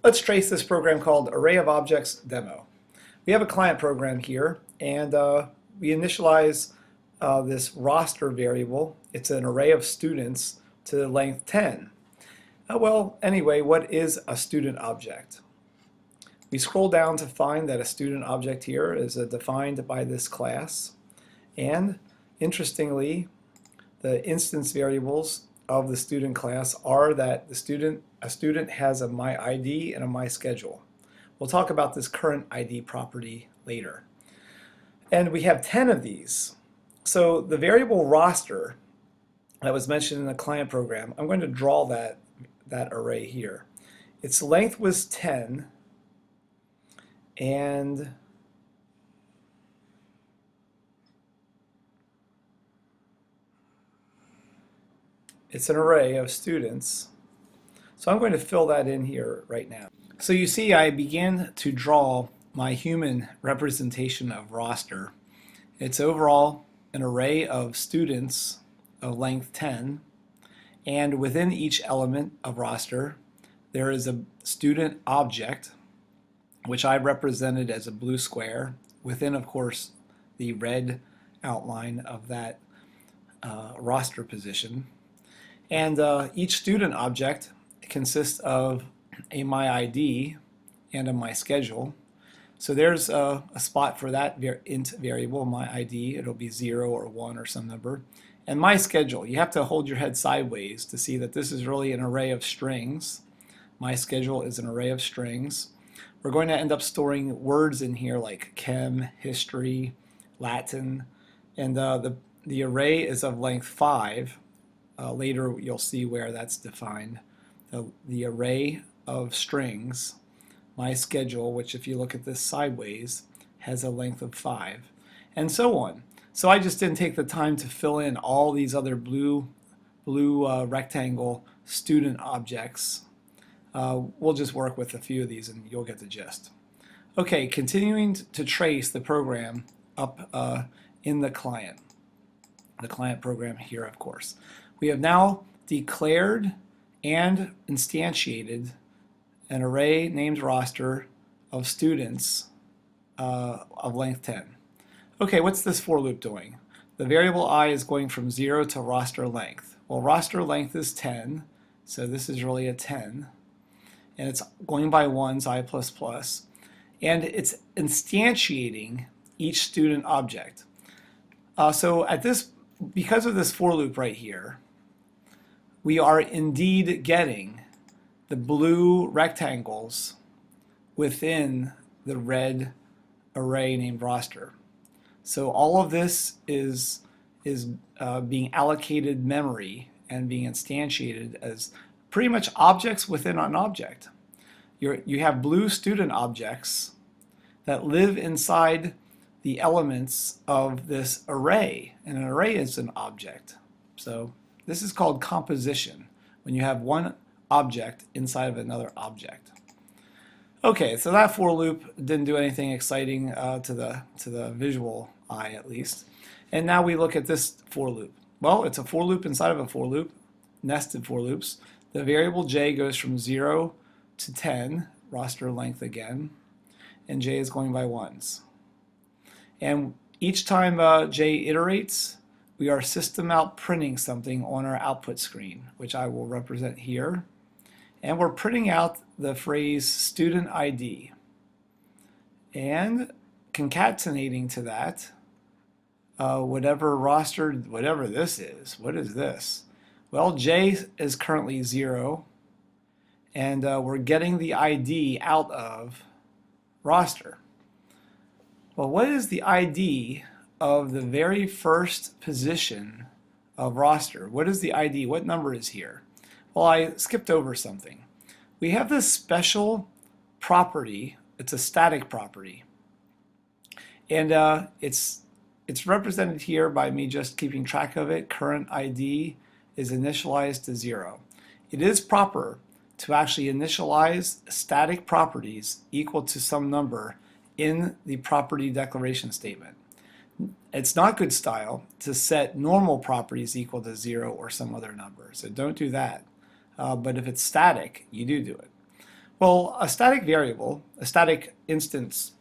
Let's trace this program called ArrayOfObjects demo. We have a client program here, and we initialize this roster variable. It's an array of students to length 10. Anyway, what is a student object? We scroll down to find that a student object here is defined by this class. And interestingly, the instance variables of the student class are that a student has a myID and a mySchedule. We'll talk about this current ID property later. And we have 10 of these. So the variable roster that was mentioned in the client program, I'm going to draw that array here. Its length was 10, and it's an array of students. So I'm going to fill that in here right now. So you see I began to draw my human representation of roster. It's overall an array of students of length 10, and within each element of roster there is a student object, which I represented as a blue square within, of course, the red outline of that roster position. And each student object consists of a myID and a mySchedule. So there's a spot for that int variable, myID. It'll be 0 or 1 or some number. And mySchedule, you have to hold your head sideways to see that this is really an array of strings. MySchedule is an array of strings. We're going to end up storing words in here like chem, history, Latin, and the array is of length 5. Later you'll see where that's defined. The array of strings, MySchedule, which if you look at this sideways, has a length of 5, and so on. So I just didn't take the time to fill in all these other blue rectangle student objects. We'll just work with a few of these and you'll get the gist. Okay, continuing to trace the program up in the client program here, of course. We have now declared and instantiated an array named roster of students of length 10. Okay, what's this for loop doing? The variable I is going from 0 to roster length. Well, roster length is 10, so this is really a 10. And it's going by ones, I++, and it's instantiating each student object. Because of this for loop right here, we are indeed getting the blue rectangles within the red array named roster. So all of this is being allocated memory and being instantiated as pretty much objects within an object. You have blue student objects that live inside the elements of this array, and an array is an object. So this is called composition, when you have one object inside of another object. Okay, so that for loop didn't do anything exciting to the visual eye, at least. And now we look at this for loop. Well, it's a for loop inside of a for loop, nested for loops. The variable j goes from 0 to 10, roster length again, and j is going by ones. And each time j iterates, we are system out printing something on our output screen, which I will represent here. And we're printing out the phrase student ID. And concatenating to that, whatever roster, whatever this is. What is this? Well, j is currently 0, and we're getting the ID out of roster. Well, what is the ID of the very first position of roster? What is the ID? What number is here? Well, I skipped over something. We have this special property. It's a static property, and it's represented here by me just keeping track of it. Current ID is initialized to 0. It is proper to actually initialize static properties equal to some number in the property declaration statement. It's not good style to set normal properties equal to 0 or some other number, so don't do that. But if it's static, you do it. Well, a static variable, a static instance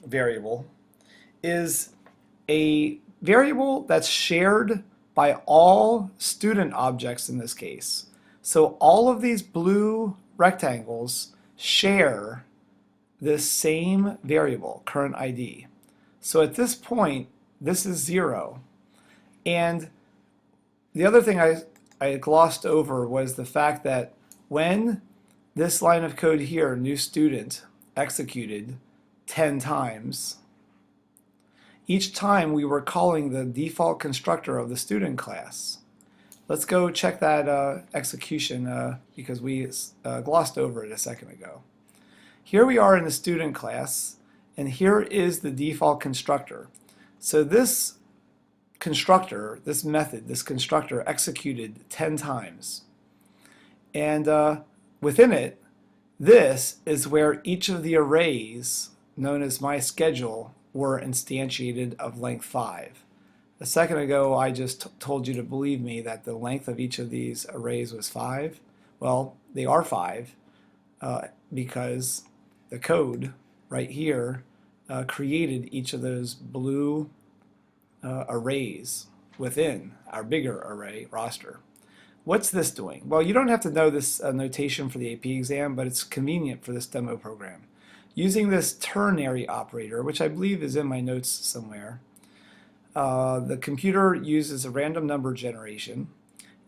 variable, is a variable that's shared by all student objects in this case. So all of these blue rectangles share this same variable, current ID. So at this point, this is 0. And the other thing I glossed over was the fact that when this line of code here, new student, executed 10 times, each time we were calling the default constructor of the student class. Let's go check that execution because we glossed over it a second ago. Here we are in the student class, and here is the default constructor. So this constructor, this method, this constructor executed 10 times. And within it, this is where each of the arrays, known as my schedule, were instantiated of length 5. A second ago, I just told you to believe me that the length of each of these arrays was 5. Well, they are 5 because the code right here created each of those blue arrays within our bigger array roster. What's this doing? Well, you don't have to know this notation for the AP exam, but it's convenient for this demo program. Using this ternary operator, which I believe is in my notes somewhere, the computer uses a random number generation,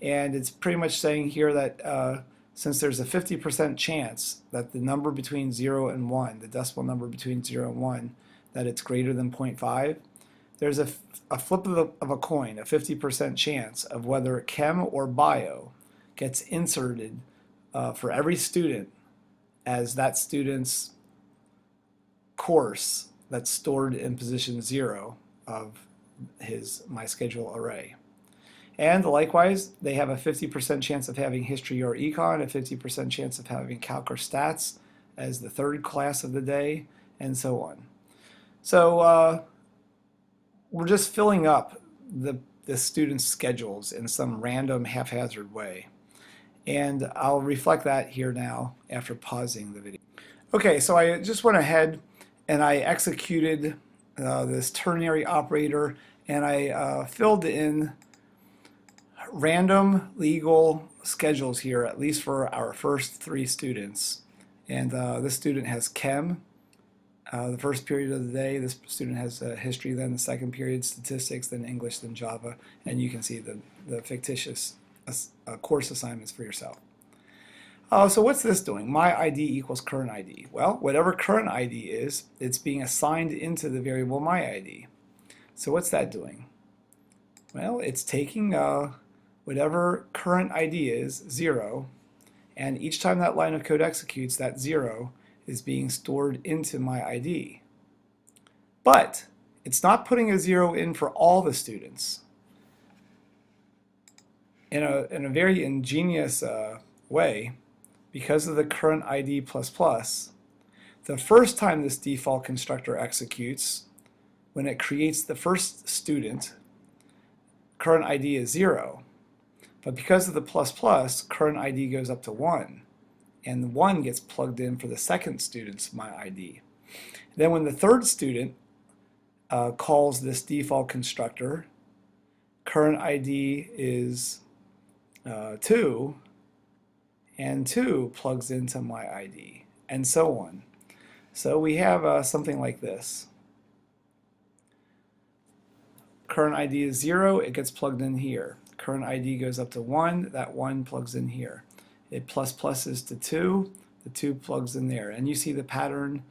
and it's pretty much saying here that since there's a 50% chance that the number between 0 and 1, the decimal number between 0 and 1, that it's greater than 0.5, there's a flip of a coin, a 50% chance of whether chem or bio gets inserted for every student as that student's course that's stored in position 0 of my schedule array. And likewise, they have a 50% chance of having history or econ, a 50% chance of having calc or stats as the third class of the day, and so on. So we're just filling up the students' schedules in some random haphazard way. And I'll reflect that here now after pausing the video. Okay, so I just went ahead and I executed this ternary operator, and I filled in random legal schedules here, at least for our first 3 students. And this student has chem, the first period of the day. This student has history, then the second period, statistics, then English, then Java, and you can see the fictitious course assignments for yourself. So what's this doing? My ID equals current ID. Well, whatever current ID is, it's being assigned into the variable my ID. So what's that doing? Well, it's taking whatever current ID is, 0, and each time that line of code executes, that 0 is being stored into my ID. But it's not putting a 0 in for all the students. In a very ingenious way, because of the current ID++, the first time this default constructor executes, when it creates the first student, current ID is 0. But because of the ++, current ID goes up to 1. And the 1 gets plugged in for the second student's my ID. Then when the third student calls this default constructor, current ID is 2, and 2 plugs into my ID, and so on. So we have something like this. Current ID is 0, it gets plugged in here. Current ID goes up to 1, that 1 plugs in here. It pluses to 2, the 2 plugs in there. And you see the pattern.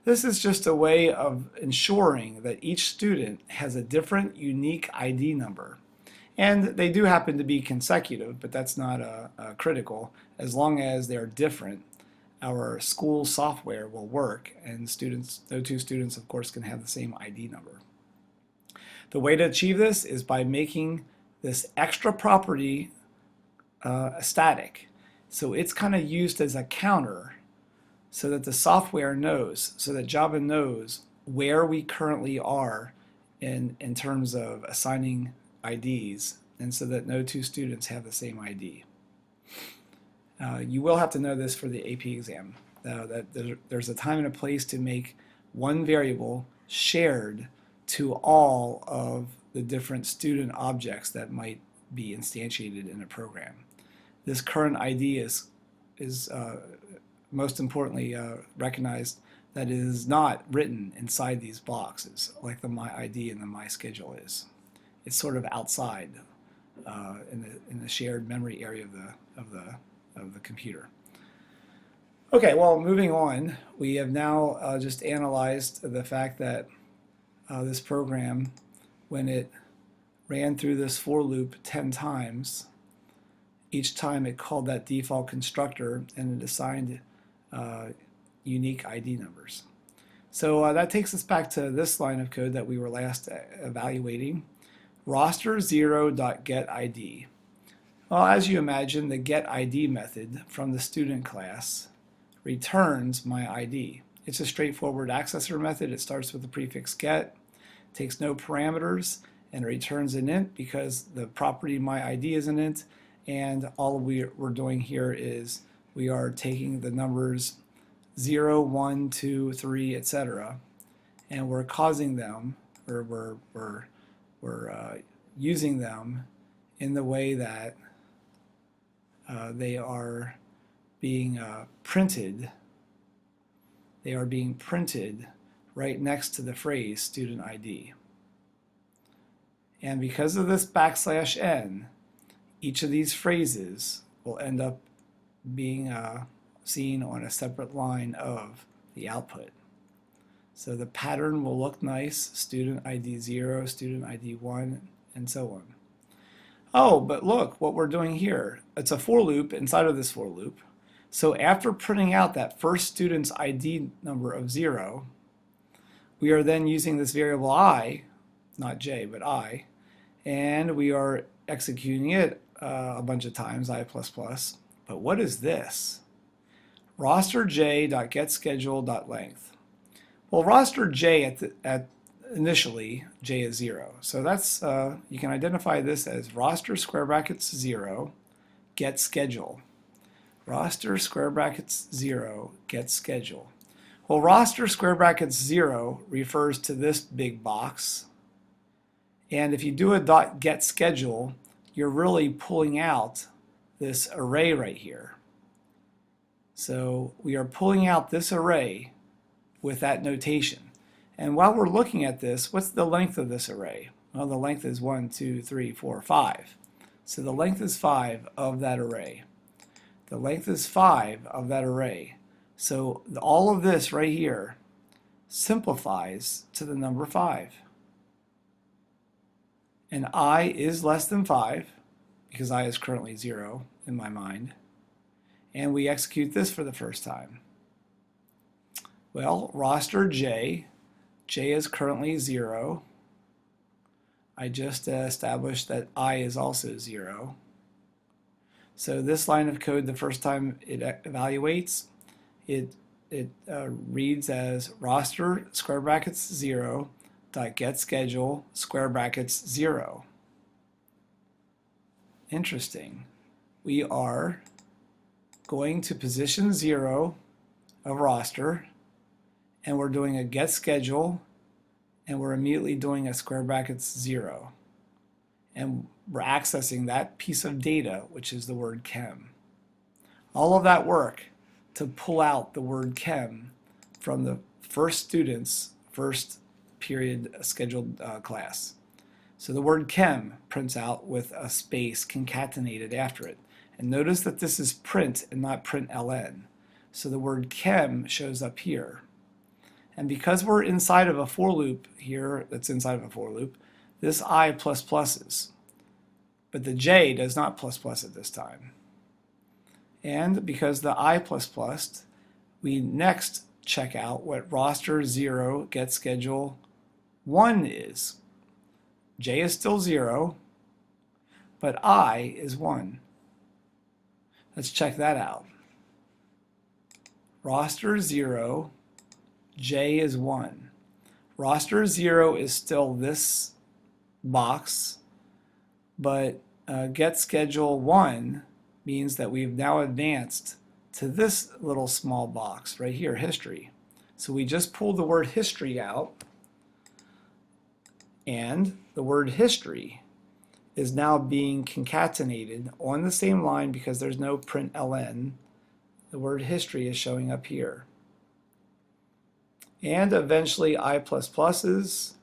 This is just a way of ensuring that each student has a different unique ID number. And they do happen to be consecutive, but that's not critical. As long as they're different, our school software will work, and students, no 2 students, of course, can have the same ID number. The way to achieve this is by making this extra property static. So it's kind of used as a counter so that the software knows, so that Java knows where we currently are in terms of assigning IDs, and so that no 2 students have the same ID. You will have to know this for the AP exam. that there's a time and a place to make one variable shared to all of the different student objects that might be instantiated in a program. This current ID is most importantly recognized that it is not written inside these boxes like the my ID and the my schedule is. It's sort of outside in the shared memory area of the computer. Okay, well, moving on, we have now just analyzed the fact that this program, when it ran through this for loop 10 times, each time it called that default constructor and it assigned unique ID numbers. So that takes us back to this line of code that we were last evaluating, roster0.getID. Well, as you imagine, the getID method from the student class returns my ID. It's a straightforward accessor method. It starts with the prefix get, takes no parameters, and it returns an int because the property my ID is an int, and all we're doing here is we are taking the numbers 0, 1, 2, 3, etc., and we're causing them, or we're using them in the way that they are being printed. They are being printed right next to the phrase student ID. And because of this \n, each of these phrases will end up being seen on a separate line of the output. So the pattern will look nice, student ID 0, student ID 1, and so on. Oh, but look what we're doing here. It's a for loop inside of this for loop. So after printing out that first student's ID number of 0, we are then using this variable I, not j, but I, and we are executing it a bunch of times, I++. But what is this? rosterj.getSchedule.length. Well, roster j at initially j is 0. So that's you can identify this as roster square brackets 0 get schedule. Roster square brackets 0 get schedule. Well, roster square brackets 0 refers to this big box. And if you do a .get schedule, you're really pulling out this array right here. So we are pulling out this array with that notation. And while we're looking at this, what's the length of this array? Well, the length is 1, 2, 3, 4, 5. So the length is 5 of that array. The length is 5 of that array. So all of this right here simplifies to the number 5. And I is less than 5, because I is currently 0 in my mind. And we execute this for the first time. Well, roster j is currently 0. I just established that I is also 0. So this line of code, the first time it evaluates, it reads as roster square brackets 0 dot get schedule square brackets 0. Interesting. We are going to position 0 of roster, and we're doing a get schedule, and we're immediately doing a square brackets 0. And we're accessing that piece of data, which is the word chem. All of that work to pull out the word chem from the first student's first period scheduled class. So the word chem prints out with a space concatenated after it. And notice that this is print and not println. So the word chem shows up here. And because we're inside of a for loop here, that's inside of a for loop, this I ++s. But the j does not ++ at this time. And because the I ++, we next check out what roster 0 get schedule 1 is. J is still 0, but I is 1. Let's check that out. Roster 0, J is 1. Roster 0 is still this box, but get schedule 1 means that we've now advanced to this little small box right here, history. So we just pulled the word history out, and the word history is now being concatenated on the same line because there's no print ln. The word history is showing up here. And eventually I++'s,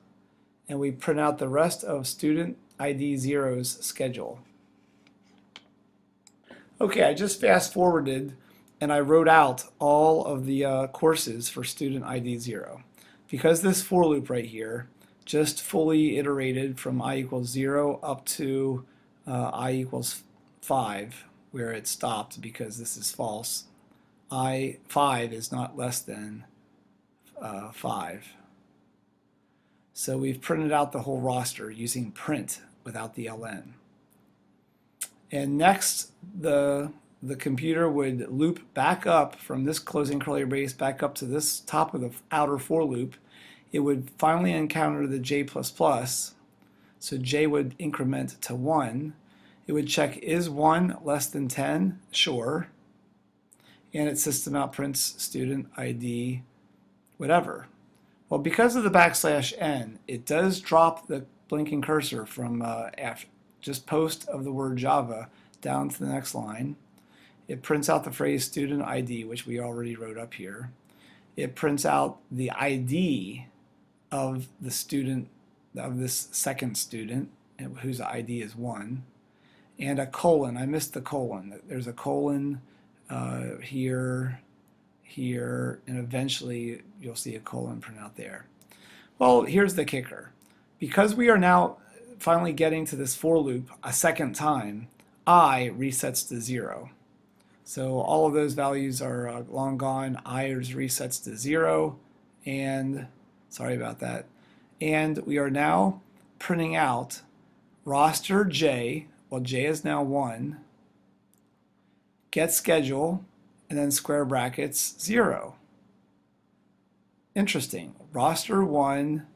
and we print out the rest of student ID 0's schedule. Okay, I just fast forwarded and I wrote out all of the courses for student ID 0. Because this for loop right here just fully iterated from I equals 0 up to I equals 5, where it stopped because this is false. I5 is not less than 5. So we've printed out the whole roster using print without the ln. And next, the computer would loop back up from this closing curly brace back up to this top of the outer for loop. It would finally encounter the j++, so j would increment to 1. It would check, is 1 less than 10? Sure. And its system out prints student ID whatever. Well, because of the \n, it does drop the blinking cursor from just post of the word Java down to the next line. It prints out the phrase student ID, which we already wrote up here. It prints out the ID of the student, of this second student, whose ID is 1, and a colon. I missed the colon. There's a colon here, here, and eventually you'll see a colon print out there. Well, here's the kicker. Because we are now finally getting to this for loop a second time, I resets to 0. So all of those values are long gone. I resets to 0, and sorry about that. And we are now printing out roster j, well, j is now 1, get schedule, and then square brackets 0. Interesting. Roster 1,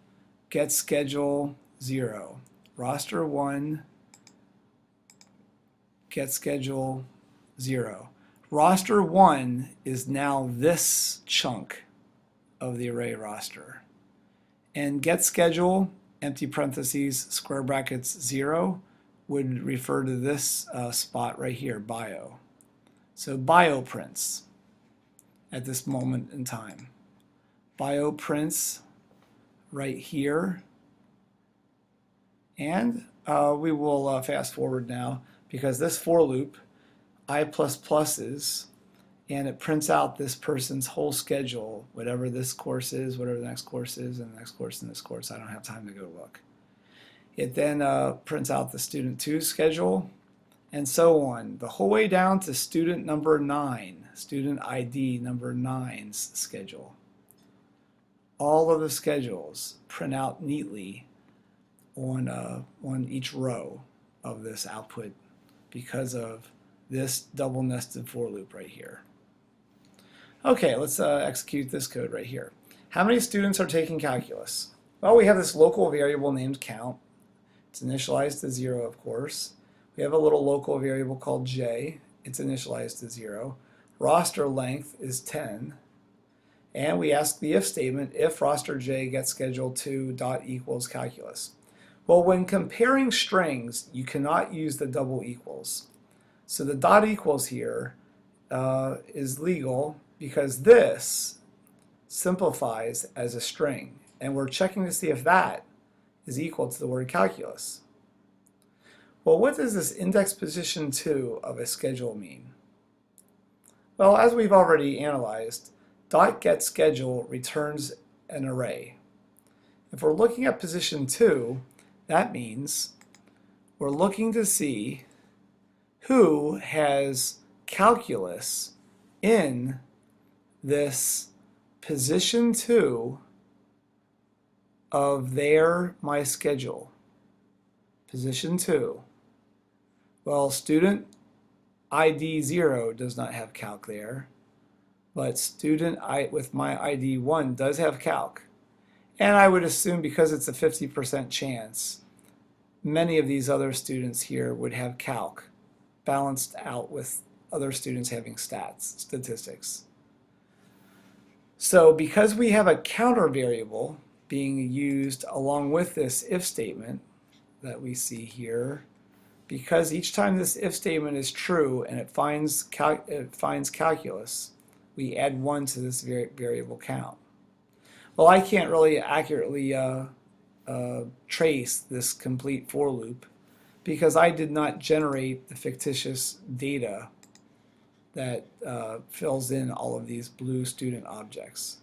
get schedule 0. Roster 1, get schedule 0. Roster 1 is now this chunk of the array roster. And get schedule, empty parentheses, square brackets 0, would refer to this spot right here, bio. So bio prints at this moment in time. Bio prints right here. And we will fast forward now because this for loop, I++'s, and it prints out this person's whole schedule, whatever this course is, whatever the next course is, and the next course and this course. I don't have time to go look. It then prints out the student 2's schedule, and so on, the whole way down to student number 9, student ID number 9's schedule. All of the schedules print out neatly on each row of this output because of this double nested for loop right here. Okay, let's execute this code right here. How many students are taking calculus? Well, we have this local variable named count. It's initialized to 0, of course. We have a little local variable called j. It's initialized to 0. Roster length is 10. And we ask the if statement, if roster j gets schedule 2 dot equals calculus. Well, when comparing strings, you cannot use the double equals. So the dot equals here is legal because this simplifies as a string. And we're checking to see if that is equal to the word calculus. Well, what does this index position 2 of a schedule mean? Well, as we've already analyzed, dot get schedule returns an array. If we're looking at position 2, that means we're looking to see who has calculus in this position 2 of their my schedule. Position 2. Well, student ID 0 does not have calc there, but student with my ID 1 does have calc. And I would assume because it's a 50% chance, many of these other students here would have calc balanced out with other students having statistics. So because we have a counter variable being used along with this if statement that we see here, because each time this if statement is true and it finds calculus, we add 1 to this variable count. Well, I can't really accurately trace this complete for loop because I did not generate the fictitious data that fills in all of these blue student objects.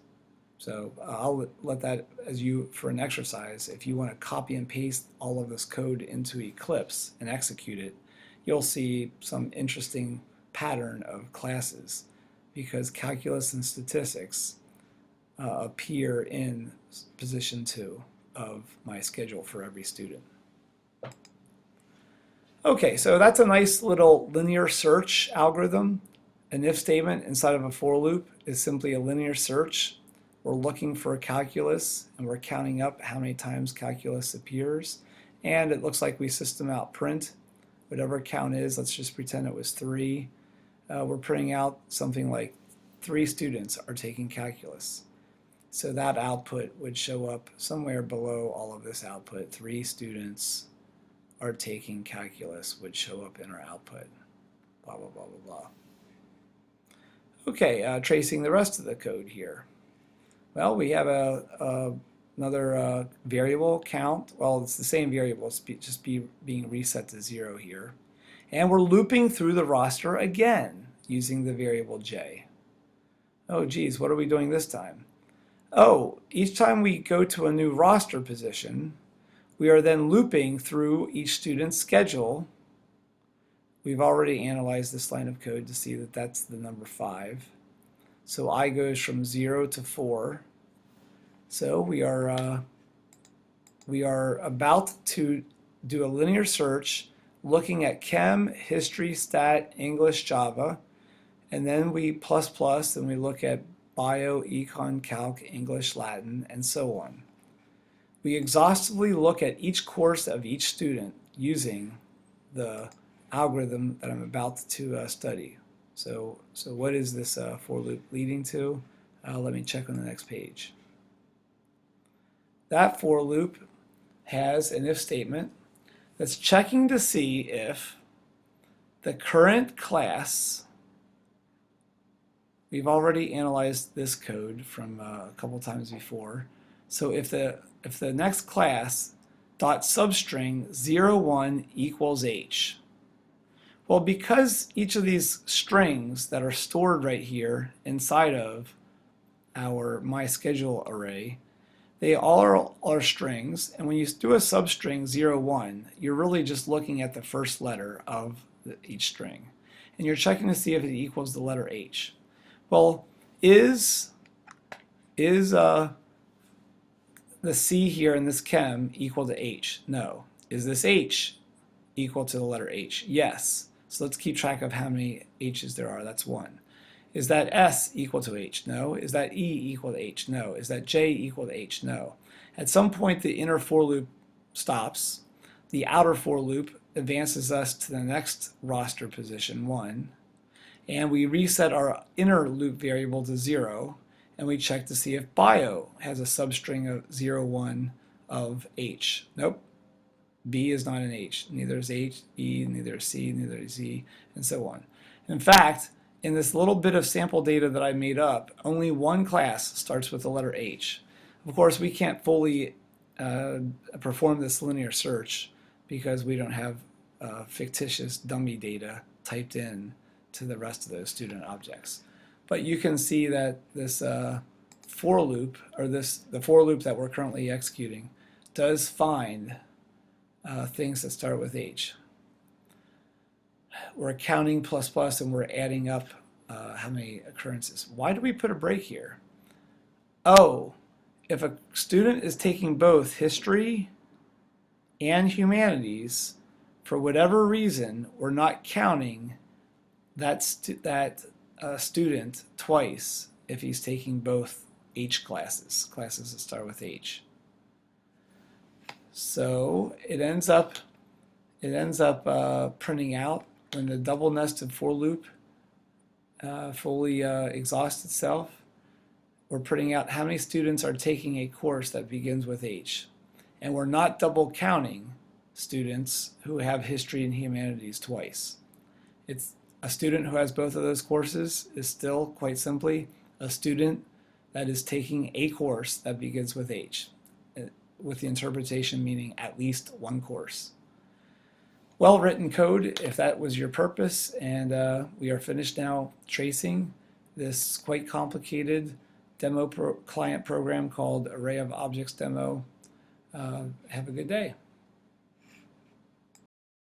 So I'll let that as you for an exercise. If you want to copy and paste all of this code into Eclipse and execute it, you'll see some interesting pattern of classes because calculus and statistics appear in position 2 of my schedule for every student. Okay, so that's a nice little linear search algorithm. An if statement inside of a for loop is simply a linear search. We're looking for calculus and we're counting up how many times calculus appears. And it looks like we system out print. Whatever count is, let's just pretend it was 3. We're printing out something like 3 students are taking calculus. So that output would show up somewhere below all of this output. 3 students are taking calculus would show up in our output. Blah, blah, blah, blah, blah. Okay, tracing the rest of the code here. Well, we have another variable count. Well, it's the same variable. It's just being reset to 0 here. And we're looping through the roster again using the variable j. Oh, geez, what are we doing this time? Oh, each time we go to a new roster position, we are then looping through each student's schedule. We've already analyzed this line of code to see that that's the number 5. So I goes from 0 to 4. So we are about to do a linear search looking at chem, history, stat, English, Java, and then we plus and we look at bio, econ, calc, English, Latin, and so on. We exhaustively look at each course of each student using the algorithm that I'm about to study. So what is this for loop leading to? Let me check on the next page. That for loop has an if statement that's checking to see if the current class, we've already analyzed this code from a couple times before. So if the next class dot substring 01 equals h. Well, because each of these strings that are stored right here inside of our mySchedule array, they all are strings, and when you do a substring 01, you're really just looking at the first letter of each string, and you're checking to see if it equals the letter h. Well, is the C here in this chem equal to h? No. Is this h equal to the letter h? Yes. So let's keep track of how many h's there are. That's 1. Is that S equal to h? No. Is that E equal to h? No. Is that J equal to h? No. At some point, the inner for loop stops. The outer for loop advances us to the next roster position, 1. And we reset our inner loop variable to 0. And we check to see if bio has a substring of 01 of h. Nope. B is not an H. Neither is H, E, neither is C, neither is Z, and so on. In fact, in this little bit of sample data that I made up, only one class starts with the letter H. Of course, we can't fully perform this linear search because we don't have fictitious dummy data typed in to the rest of those student objects. But you can see that this for loop, or the for loop that we're currently executing, does find things that start with H. We're counting plus and we're adding up how many occurrences. Why do we put a break here? Oh, if a student is taking both history and humanities, for whatever reason, we're not counting that student twice if he's taking both H classes that start with H. So it ends up printing out when the double nested for loop fully exhaust itself. We're printing out how many students are taking a course that begins with H. And we're not double counting students who have history and humanities twice. It's a student who has both of those courses is still, quite simply, a student that is taking a course that begins with H, with the interpretation meaning at least one course. Well-written code, if that was your purpose, and we are finished now tracing this quite complicated demo client program called ArrayOfObjects demo. Have a good day.